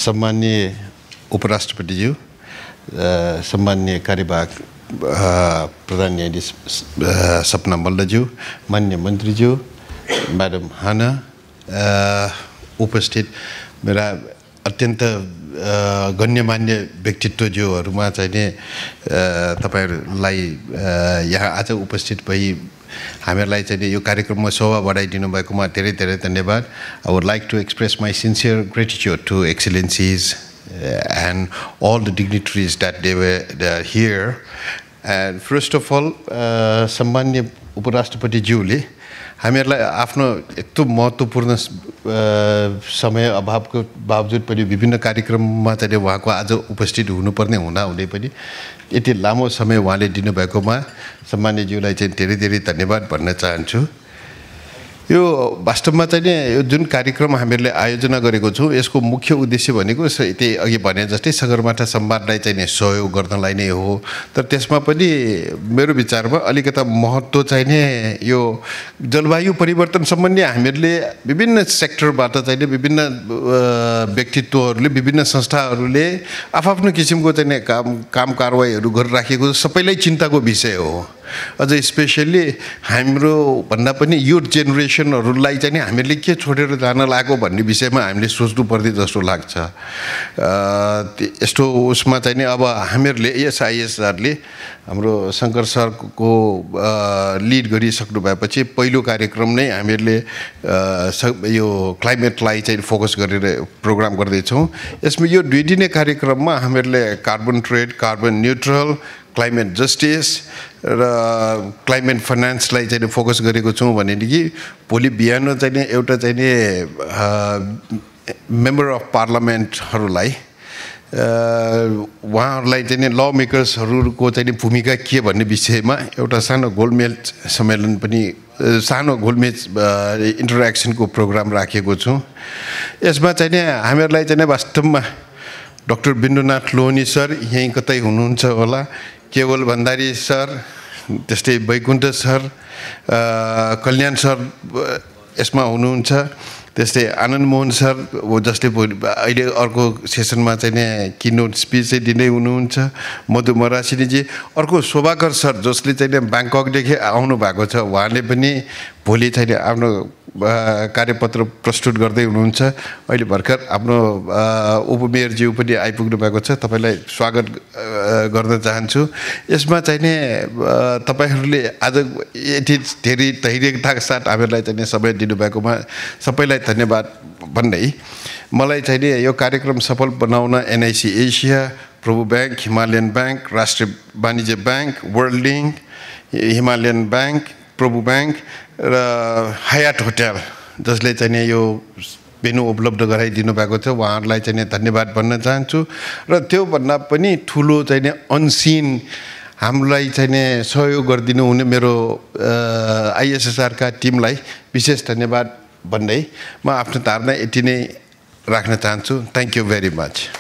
सम्माननीय उपराष्ट्रपतिज्यू, सम्माननीय कार्यवाहक प्रधान न्यायाधीश सपना मल्लज्यू, मान्य मन्त्रीज्यू, म्याडम हाना, उपस्थित मेरा अत्यन्त गण्यमान्य व्यक्तित्वज्यूहरूमा चाहिँ तपाईहरुलाई यहाँ आज उपस्थित भई हामीलाई चाहिँ यो कार्यक्रममा शोभा बढाइदिनु भएकोमा धेरै धेरै धन्यवाद. I would like to express my sincere gratitude to excellencies and all the dignitaries that they are here. And first of all, सम्माननीय उपराष्ट्रपतिज्यूले हामीलाई आफ्नो यस्तो महत्त्वपूर्ण समय अभावको बावजुद पनि विभिन्न कार्यक्रममा चाहिँ उहाँको आज उपस्थित हुनुपर्ने हुँदै पनि यति लामो समय उहाँले दिनुभएकोमा सम्माननीयज्यूलाई चाहिँ धेरै धेरै धन्यवाद भन्न चाहन्छु. यो वास्तवमा चाहिँ यो जुन कार्यक्रम हामीले आयोजना गरेको छौं यसको मुख्य उद्देश्य भनेको त्यही अघि भने जस्तै सगरमाथा संवादलाई चाहिँ सहयोग गर्नलाई नै हो. तर त्यसमा पनि मेरो विचारमा अलिकता महत्त्व चाहिँ यो जलवायु परिवर्तन सम्बन्धी हामीले विभिन्न सेक्टरबाट चाहिँ विभिन्न व्यक्तित्वहरूले विभिन्न संस्थाहरूले आफ्नो किसिमको चाहिँ काम कारबाहीहरू गरिराखेको सबैलाई चिन्ताको विषय हो. अझ स्पेशली हाम्रो भन्दा पनि युथ जेनेरेसनहरूलाई चाहिँ हामीले के छोडेर जान लागेको भन्ने विषयमा हामीले सोच्नु पर्दै जस्तो लाग्छ. यस्तो उसमा चाहिँ अब हामीहरूले एसआईएसआरले हाम्रो शंकर सरको लिड गरिसक्नु भएपछि पहिलो कार्यक्रम नै हामीहरूले यो क्लाइमेटलाई चाहिँ फोकस गरेर प्रोग्राम गर्दै छौं. यसमा यो 2 दिने कार्यक्रममा हामीहरूले carbon trade, carbon neutral, climate justice र क्लाइमेट फाइनान्सलाई चाहिँ फोकस गरेको छौं भनेदेखि भोलि बिहान चाहिँ एउटा चाहिँ मेम्बर अफ पार्लियामेन्टहरूलाई उहाँहरूलाई चाहिँ ल मेकर्सहरूको चाहिँ भूमिका के भन्ने विषयमा एउटा सानो गोलमेज सम्मेलन पनि सानो गोलमेज इन्टरेक्सनको प्रोग्राम राखेको छौं. यसमा चाहिँ हामीहरूलाई चाहिँ वास्तवमा डाक्टर बिन्दुनाथ लोहनी सर यही कतै हुनुहुन्छ होला, केवल भण्डारी सर, त्यस्तै वैकुण्ठ सर, कल्याण सर यसमा हुनुहुन्छ, त्यस्तै आनन्द मोहन सर जसले अहिले अर्को सेसनमा चाहिँ किनोट स्पिच दिँदै हुनुहुन्छ, मधु मरासिनीजी, अर्को शोभाकर सर जसले चाहिँ ब्याङ्ककदेखि आउनु भएको छ उहाँले पनि भोलि चाहिँ आफ्नो कार्यपत्र प्रस्तुत गर्दै हुनुहुन्छ. अहिले भर्खर आफ्नो उपमेयरज्यू पनि आइपुग्नु भएको छ, तपाईलाई स्वागत गर्न चाहन्छु. यसमा चाहिँ तपाईहरुले आज यति धेरै धैर्यताका साथ हामीलाई चाहिँ समय दिनुभएकोमा सबैलाई धन्यवाद भन्दै मलाई चाहिँ यो कार्यक्रम सफल बनाउन एनआईसी एसिया, प्रभु बैंक, हिमालयन बैंक, राष्ट्रिय वाणिज्य bank, world link, Himalayan bank, प्रभु बैंक र हयात होटल जसले चाहिँ यो भेन्यू उपलब्ध गराइदिनु भएको छ उहाँहरूलाई चाहिँ धन्यवाद भन्न चाहन्छु. र त्यो भन्दा पनि ठुलो चाहिँ अनसिन हामीलाई चाहिँ सहयोग गरिदिनु हुने मेरो आईएसएसआर का टिमलाई विशेष धन्यवाद भन्दै म आफ्नो धारणा यति नै राख्न चाहन्छु. Thank you very much.